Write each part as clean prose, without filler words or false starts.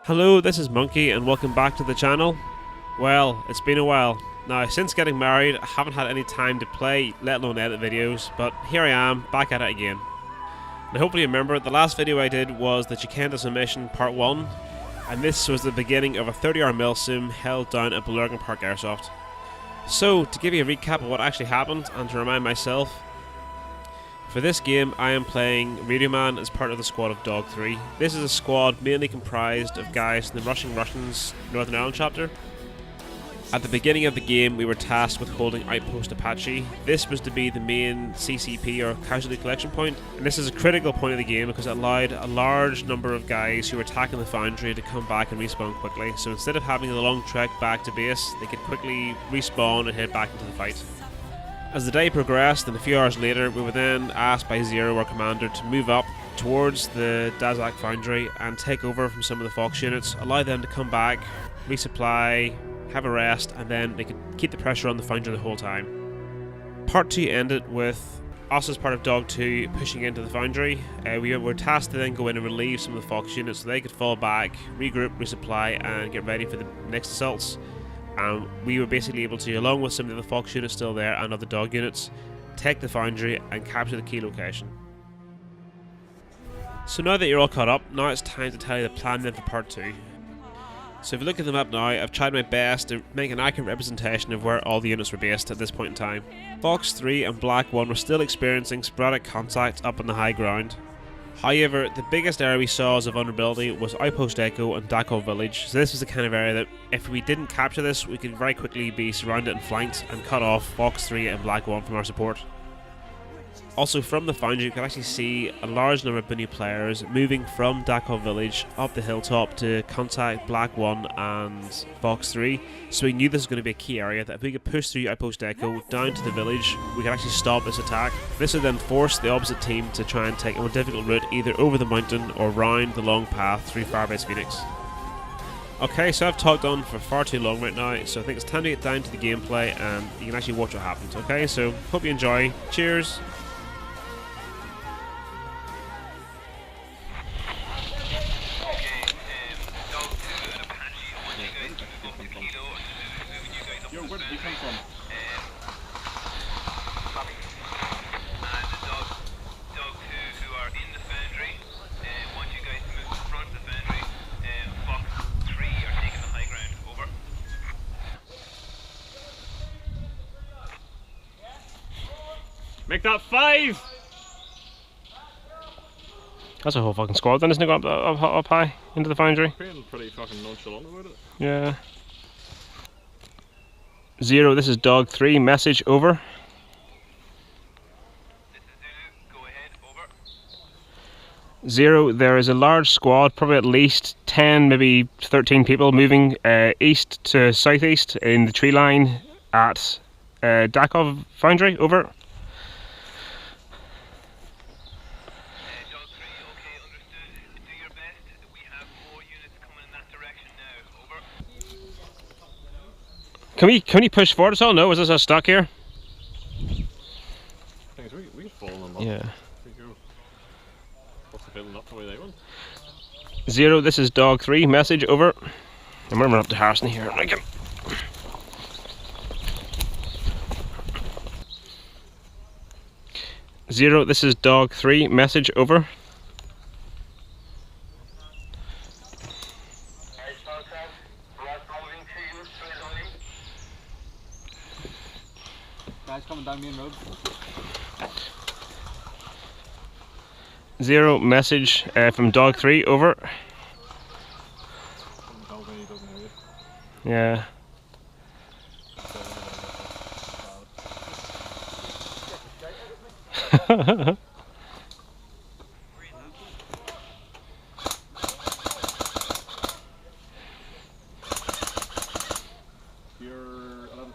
Hello, this is Monkey and welcome back to the channel. Well, it's been a while. Now, since getting married, I haven't had any time to play, let alone edit videos, but here I am, back at it again. Now hopefully you remember, the last video I did was the Chendeka Summation Part 1, and this was the beginning of a 30-hour Milsim held down at Bellurgan Park Airsoft. So, to give you a recap of what actually happened, and to remind myself, for this game, I am playing Radio Man as part of the squad of Dog 3. This is a squad mainly comprised of guys in the Russians Northern Ireland chapter. At the beginning of the game, we were tasked with holding Outpost Apache. This was to be the main CCP or casualty collection point, and this is a critical point of the game because it allowed a large number of guys who were attacking the foundry to come back and respawn quickly. So instead of having a long trek back to base, they could quickly respawn and head back into the fight. As the day progressed and a few hours later, we were then asked by Zero, our commander, to move up towards the Dazak foundry and take over from some of the Fox units, allow them to come back, resupply, have a rest, and then they could keep the pressure on the foundry the whole time. Part 2 ended with us as part of Dog 2 pushing into the foundry. We were tasked to then go in and relieve some of the Fox units so they could fall back, regroup, resupply, and get ready for the next assaults. We were basically able to, along with some of the Fox units still there and other Dog units, take the foundry and capture the key location. So now that you're all caught up, now it's time to tell you the plan then for Part 2. So if you look at the map now, I've tried my best to make an accurate representation of where all the units were based at this point in time. Fox 3 and Black 1 were still experiencing sporadic contact up on the high ground. However, the biggest area we saw as a vulnerability was Outpost Echo and Dazak village, so this was the kind of area that if we didn't capture this, we could very quickly be surrounded and flanked and cut off Fox 3 and Black 1 from our support. Also from the foundry you could actually see a large number of Bunny players moving from Dazak village up the hilltop to contact Black 1 and Fox 3, so we knew this was going to be a key area that if we could push through Outpost Echo down to the village, we could actually stop this attack. This would then force the opposite team to try and take a more difficult route either over the mountain or round the long path through Firebase Phoenix. Okay, so I've talked on for far too long right now, so I think it's time to get down to the gameplay and you can actually watch what happens. Okay, so hope you enjoy. Cheers! Yo, where did we come from? Dog 2 who are in the foundry. Want you guys to move to the front of the foundry. Fox 3 are taking the high ground. Over. Make that 5! That's a whole fucking squad then, isn't it, going up high into the foundry? Feeling pretty fucking nonchalant about it. Yeah. Zero, this is Dog 3, message over. This is Zulu, go ahead, over. Zero, there is a large squad, probably at least 10, maybe 13 people moving east to southeast in the tree line at Dazak foundry, over. Dog 3, okay, understood. Do your best. We have more units coming in that direction now, over. Can we push forward at all? No, is this us stuck here? Things we can fall on them. Yeah. What's the building up the way they went? Zero, this is Dog 3, message over. I'm running up to Harrison here. Zero, this is Dog 3, message over. Guys coming down main road. Zero, message from Dog 3, over. Someone tells me he doesn't hear you. Yeah. You're 11.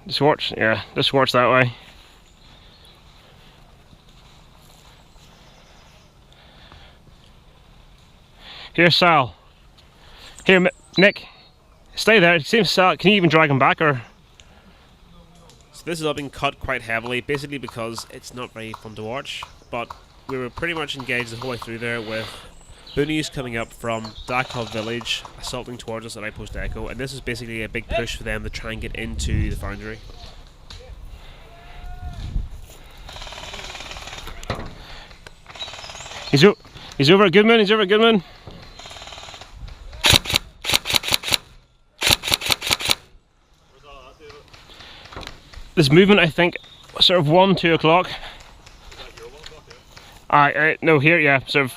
Just watch, yeah, just watch that way. Here, Sal. Here, Nick. Stay there. It seems Sal. Can you even drag him back, or? So this has all been cut quite heavily, basically because it's not very fun to watch. But we were pretty much engaged the whole way through there with Boonies coming up from Dazak village, assaulting towards us at Outpost Echo, and this is basically a big push for them to try and get into the foundry. He's over at Goodman, he's over at Goodman. This movement, I think, sort of 1, 2 o'clock. No, here, yeah, sort of.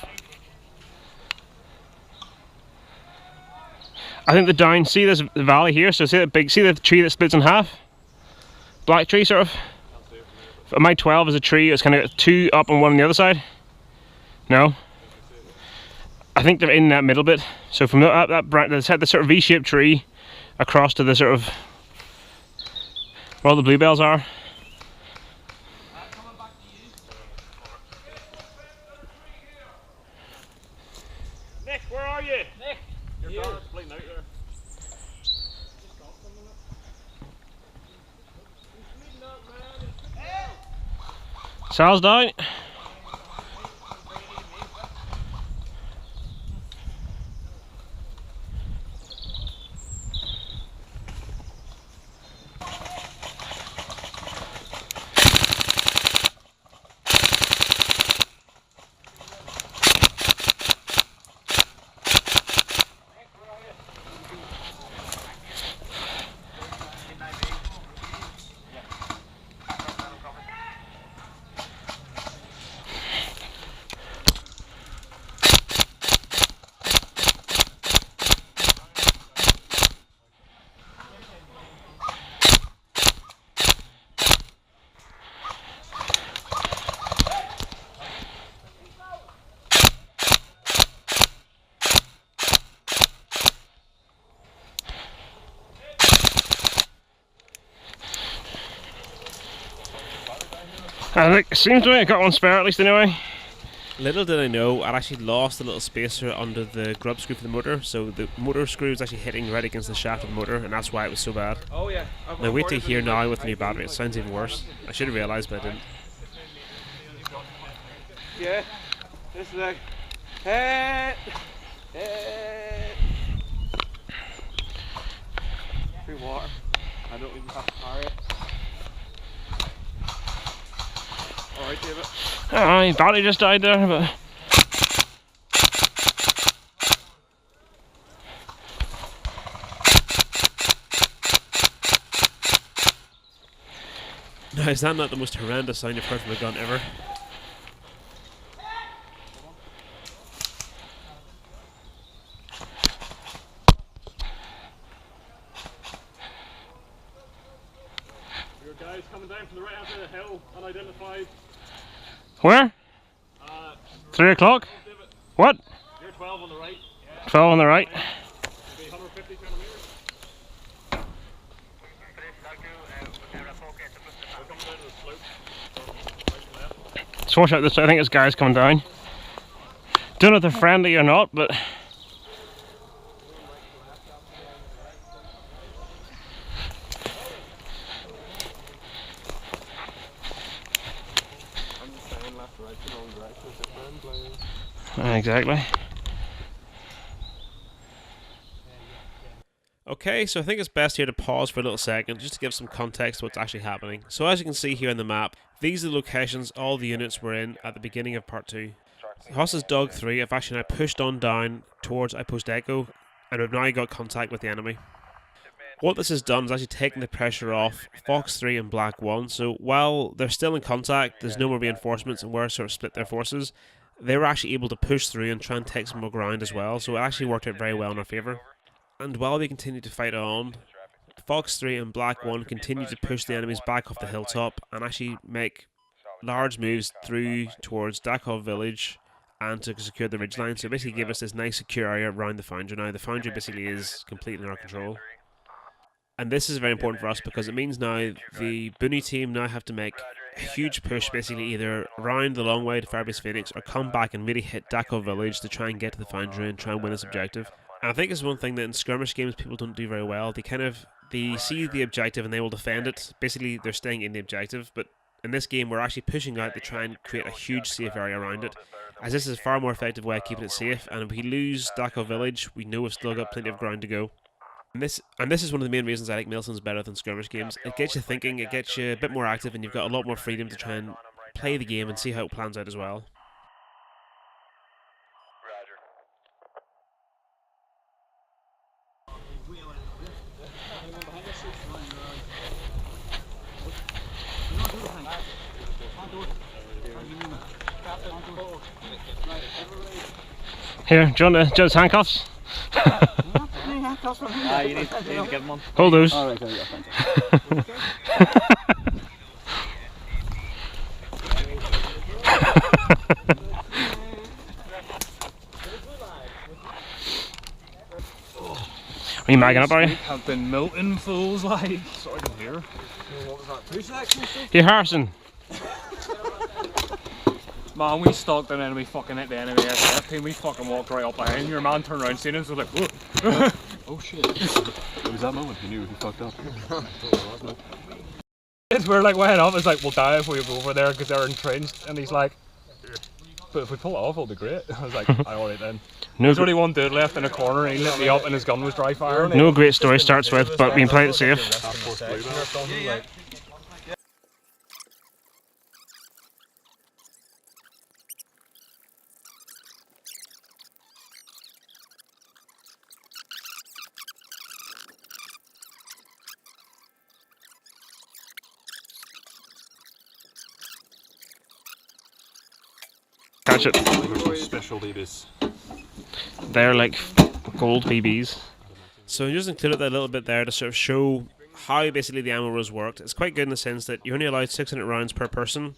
I think the down, see this valley here, so see the tree that splits in half? Black tree, sort of. My 12 is a tree, it's kind of 2 up and 1 on the other side. No? I think they're in that middle bit. So from the sort of V-shaped tree across to the sort of where all the bluebells are. Nick, where are you? Nick! Your car's bleeding out there. Sal's down. I think it seems to me I got one spare at least anyway. Little did I know, I'd actually lost a little spacer under the grub screw for the motor, so the motor screw was actually hitting right against the shaft of the motor, and that's why it was so bad. Oh yeah. Now wait to hear now with the new battery, it sounds even worse. I should have realised, but I didn't. Yeah. This is like hey. Free water. I don't even have to carry it. Alright, David. Aye, battery just died there, but Now is that not the most horrendous sound you've heard from a gun ever? Your guys coming down from the right hand side of the hill, unidentified. where? 3 o'clock? David, What? you're 12 on the right. 12 on the right. Maybe 150 centimeters. We're coming down to the slope. Right and left. Let's watch out this way, I think this guy's coming down. Don't know if they're friendly or not, but I'm just saying left, right, in all directions, different planes. exactly. Okay, so I think it's best here to pause for a little second just to give some context to what's actually happening. So as you can see here on the map, these are the locations all the units were in at the beginning of part 2. Hoss's Dog 3 have actually now pushed on down towards Outpost Echo, and we've now got contact with the enemy. What this has done is actually taken the pressure off Fox 3 and Black 1, so while they're still in contact, there's no more reinforcements and we're sort of split their forces, they were actually able to push through and try and take some more ground as well, so it actually worked out very well in our favour. And while we continue to fight on, Fox 3 and Black 1 continue to push the enemies back off the hilltop and actually make large moves through towards Dazak village and to secure the ridgeline. So it basically gave us this nice secure area around the foundry now. The foundry basically is completely in our control. And this is very important for us because it means now the Booney team now have to make a huge push basically either around the long way to Firebase Phoenix or come back and really hit Dazak village to try and get to the foundry and try and win this objective. And I think it's one thing that in skirmish games people don't do very well. They see the objective and they will defend it. Basically they're staying in the objective, but in this game we're actually pushing out to try and create a huge safe area around it. as this is a far more effective way of keeping it safe, and if we lose Dazak Village, we know we've still got plenty of ground to go. And this is one of the main reasons I like Milsim's better than skirmish games. It gets you thinking, it gets you a bit more active, and you've got a lot more freedom to try and play the game and see how it plans out as well. Here, do you want Joe's handcuffs? You need to give them one. Hold those. Alright, okay, thank you. Are you magging up, are you? Have been melting fools like. So I can hear. What was that? 2 sections? Hey, Harrison. Man, we stalked an enemy fucking hit the enemy SF team. We fucking walked right up behind. Your man turned around, seen us, was like, whoa. Oh shit. It was that moment he knew he fucked up. We're like weighing up, it's like, we'll die if we go over there because they're entrenched. And he's like, but if we pull it off, it'll be great. I was like, alright then. There's only one dude left in a corner, and he lit me up and his gun was dry fire. No great story starts with, but we can play it safe. Catch it. Specialty this. They're like gold BBs. So I just included that little bit there to sort of show how basically the ammo rules worked. It's quite good in the sense that you're only allowed 600 rounds per person,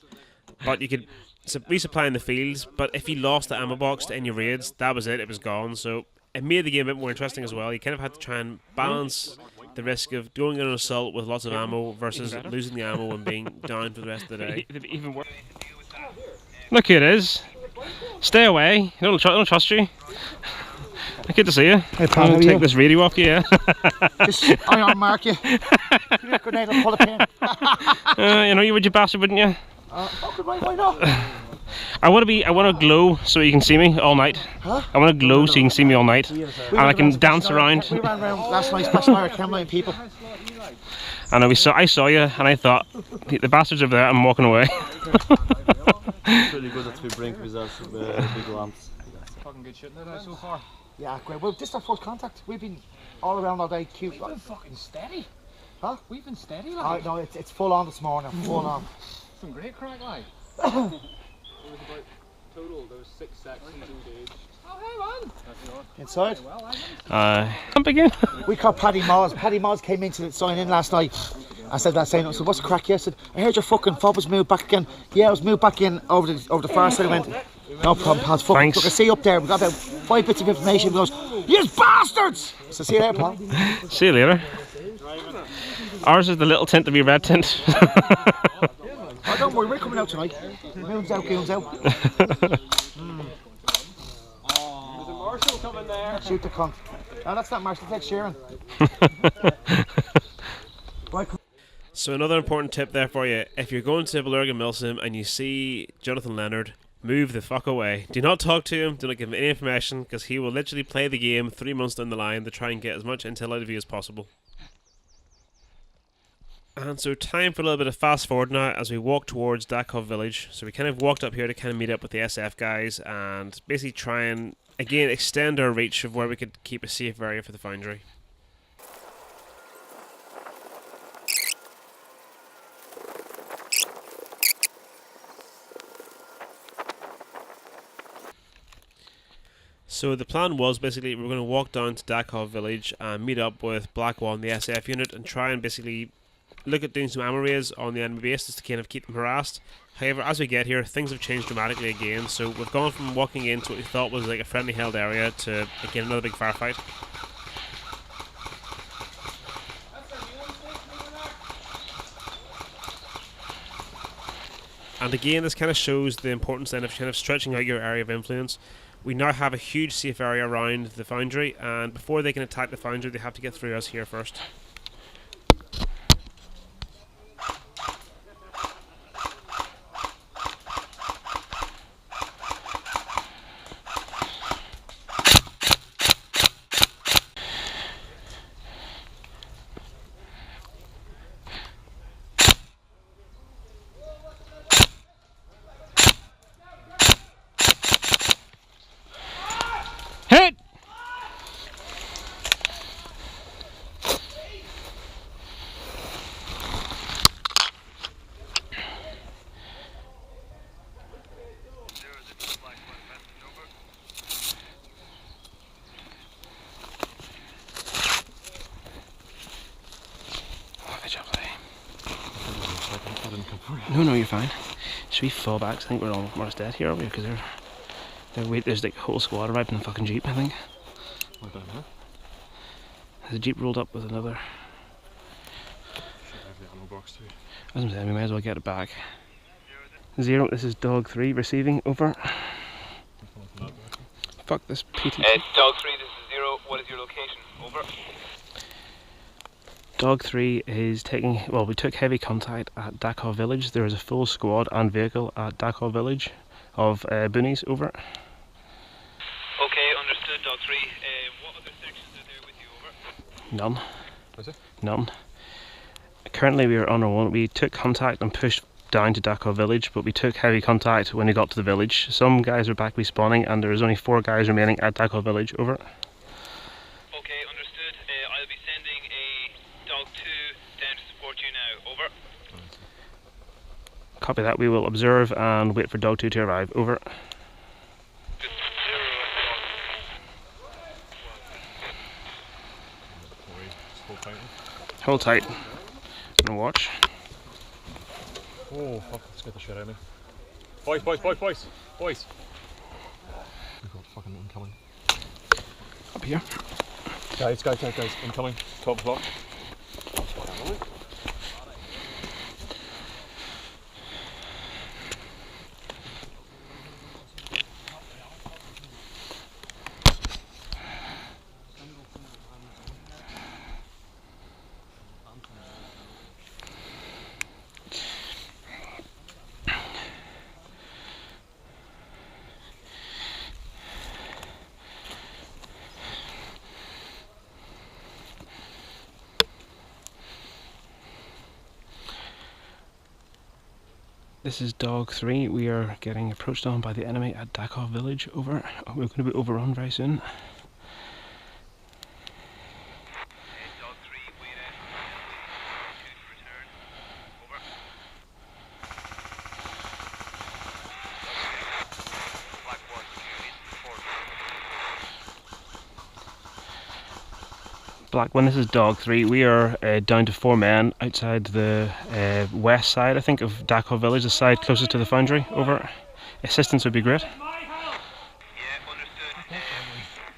but you could resupply in the fields, but if you lost the ammo box to any raids, that was it, it was gone. So it made the game a bit more interesting as well. You kind of had to try and balance the risk of going on an assault with lots of ammo versus losing the ammo and being down for the rest of the day. Even worse. Look who it is. Stay away. I don't trust you. Good to see you. Hey, pal, I'll how are take you? this radio off you, yeah. Just iron mark you. Give me a grenade, I'll pull a pin. You know you would, you bastard, wouldn't you? Okay, why not? I want to glow so you can see me all night. Huh? I want to glow so you can see me all night, and I can dance around. We ran around last night, special hour, 10 million people. I know I saw you, and I thought the bastards over there. I'm walking away. It's really good that we bring with us big lamps. Fucking good shit now so far. Yeah, great. Well, this is our first contact. We've been all around all day, cute. We've been fucking steady. Huh? We've been steady, like. No, it's full on this morning, full on. Some great crack, like. There was about total, there was 6 sections engaged. Oh, hey man! Inside? Come again. We called Paddy Moz. Paddy Moz came in to sign in last night. I said that saying, I said, what's the crack here? I said, I heard your fucking fob was moved back again. Yeah, I was moved back in over the far side. I went, no problem, pal. Fucking look, I see you up there. We got about 5 bits of information. He goes, you bastards! So see you later, pal. See you later. Ours is the little tent to be red tent. Oh, don't worry, we're coming out tonight. Moon's out, goon's out. There's a marshal coming there. Shoot the cunt. No, that's not Marshall, that's Sharon. So another important tip there for you, if you're going to Bellurgan Milsim and you see Jonathan Leonard, move the fuck away. Do not talk to him, do not give him any information, because he will literally play the game 3 months down the line to try and get as much intel out of you as possible. And so time for a little bit of fast forward now as we walk towards Dazak Village. So we kind of walked up here to kind of meet up with the SF guys and basically try and, again, extend our reach of where we could keep a safe area for the foundry. So the plan was basically we were going to walk down to Dazak Village and meet up with Black One, the SF unit, and try and basically look at doing some ammo raids on the enemy base just to kind of keep them harassed. However, as we get here, things have changed dramatically again, so we've gone from walking into what we thought was like a friendly held area to, again, another big firefight. And again, this kind of shows the importance then of kind of stretching out your area of influence. We now have a huge safe area around the foundry, and before they can attack the foundry, they have to get through us here first. No, you're fine. Should we fall back? I think we're almost dead here, aren't we? Because there's like a whole squad arrived in a fucking jeep, I think. What down here? There's a jeep rolled up with another. Shit, I have the ammo box too. As I'm saying, we might as well get it back. 0, this is Dog 3 receiving, over. Fuck this PT. Dog 3, this is 0. What is your location? Over. Dog 3 is taking, well, we took heavy contact at Dazak village. There is a full squad and vehicle at Dazak village of boonies, over. Okay, understood, Dog 3. What other sections are there with you, over? None. Is it? None. Currently we are on our own. We took contact and pushed down to Dazak village, but we took heavy contact when we got to the village. Some guys are back respawning and there is only 4 guys remaining at Dazak village, over. Okay, understood. I'll be sending a Dog 2 down to support you now, over. Copy that. We will observe and wait for Dog 2 to arrive, over. Hold tight and watch. Oh fuck, let's get the shit out of me. Boys! We've got fucking incoming. Up here. Guys, incoming. 12 o'clock. This is Dog 3. We are getting approached on by the enemy at Dazak village, over. We're going to be overrun very soon. Dog 3, wait out. Shoot return. Over. Black 1, you need support. Black 1, this is Dog 3. We are down to 4 men outside the west side, I think, of Dazak village, the side closest to the foundry, over. Assistance would be great. Yeah, understood.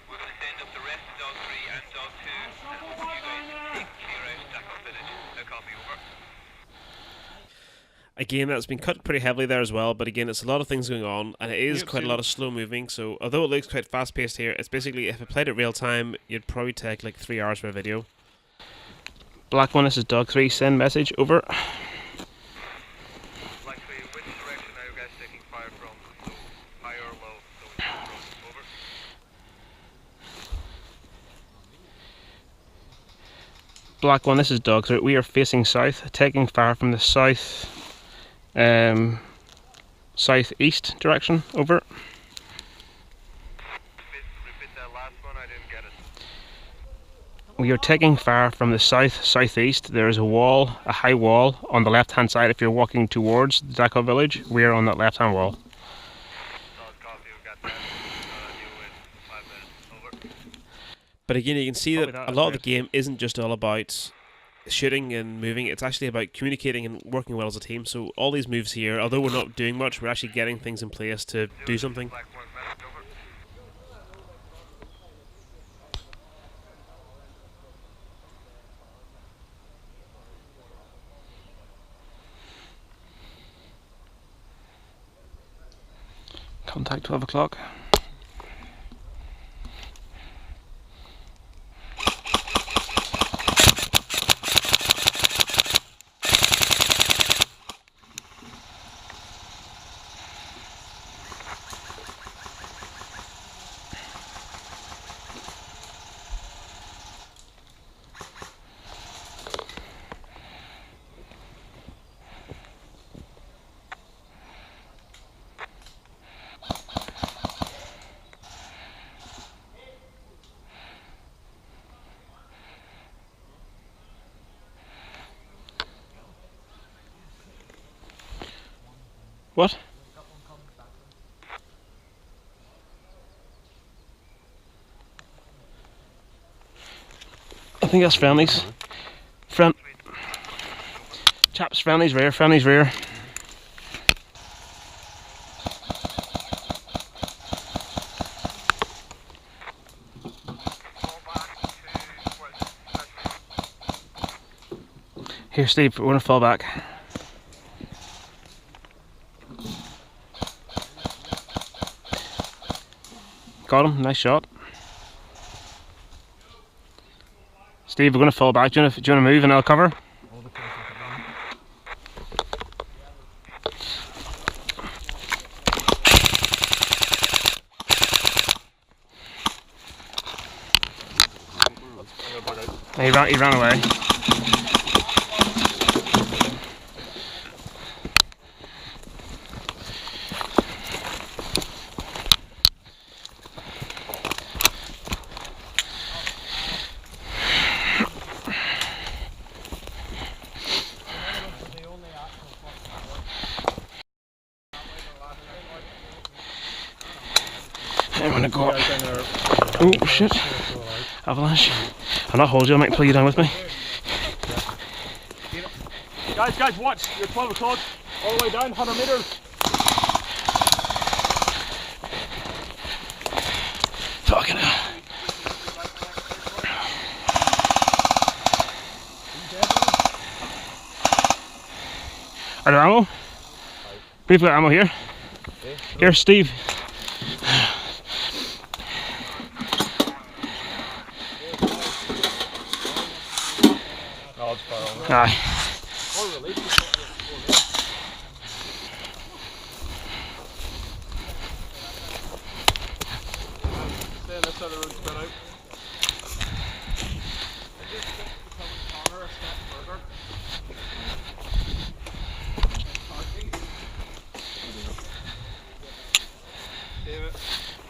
We're going to send up the rest of Dog 3 and Dog 2 and hope you guys can take clear out Dazak village. No copy, over. Again, that's been cut pretty heavily there as well, but again, it's a lot of things going on, and it is quite a lot of slow moving, so although it looks quite fast paced here, it's basically, if I played it real time, you'd probably take like 3 hours for a video. Black 1, this is Dog 3. Send message, over. Black 3, which direction are you guys taking fire from? So, high or low? So, over. Black 1, this is Dog 3. We are facing south, taking fire from the south, southeast direction, over. Repeat that last one, I didn't get it. We are taking fire from the southeast. There is a wall, a high wall, on the left hand side if you're walking towards the Dazak village. We are on that left hand wall. Copy, we got that. Deal with 5 minutes, over. But again, you can see that Probably a lot of the game isn't just all about shooting and moving, it's actually about communicating and working well as a team. So all these moves here, although we're not doing much, we're actually getting things in place to do something. Black 1, message, over. Contact 12 o'clock. What? I think that's friendlies. Chaps, friendlies rear, friendlies rear. Here, Steve, we're gonna fall back. Got him, nice shot. Steve, we're gonna fall back. Do you wanna move and I'll cover? He ran away. I'm gonna go up. Oh shit. Avalanche. I'll not hold you, I might pull you down with me. Guys, watch! You're 12 o'clock, all the way down, 100 metres. Fucking hell. Are there ammo? We've got ammo here. Here, Steve. Aye.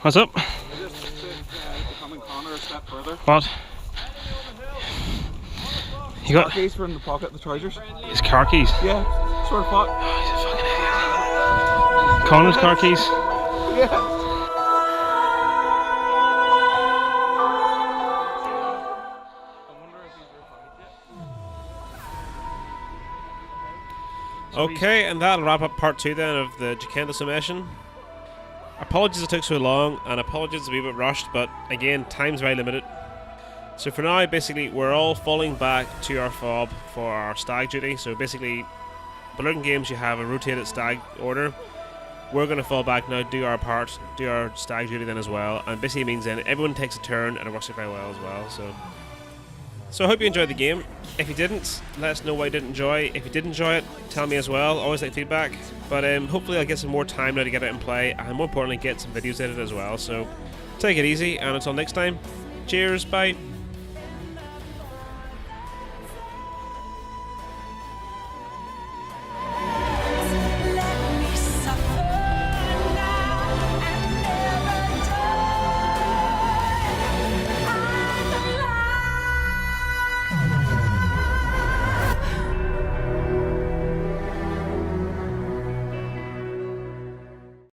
What's up? What? You got car keys from the pocket of the trousers? His car keys? Yeah, sort of fuck. Oh, he's a fucking idiot. Connor's car keys? Yeah. Okay, and that'll wrap up part 2 then of the Chendeka summation. Apologies it took so long, and apologies to be a bit rushed, but again, time's very limited. So for now, basically, we're all falling back to our fob for our stag duty. So basically, Bellurgan games, you have a rotated stag order. We're going to fall back now, do our part, do our stag duty then as well, and basically means then everyone takes a turn, and it works out very well as well. So I hope you enjoyed the game. If you didn't, let us know what you didn't enjoy. If you did enjoy it, tell me as well. Always like feedback. But hopefully I'll get some more time now to get out and play, and more importantly, get some videos edited as well. So take it easy, and until next time, cheers, bye.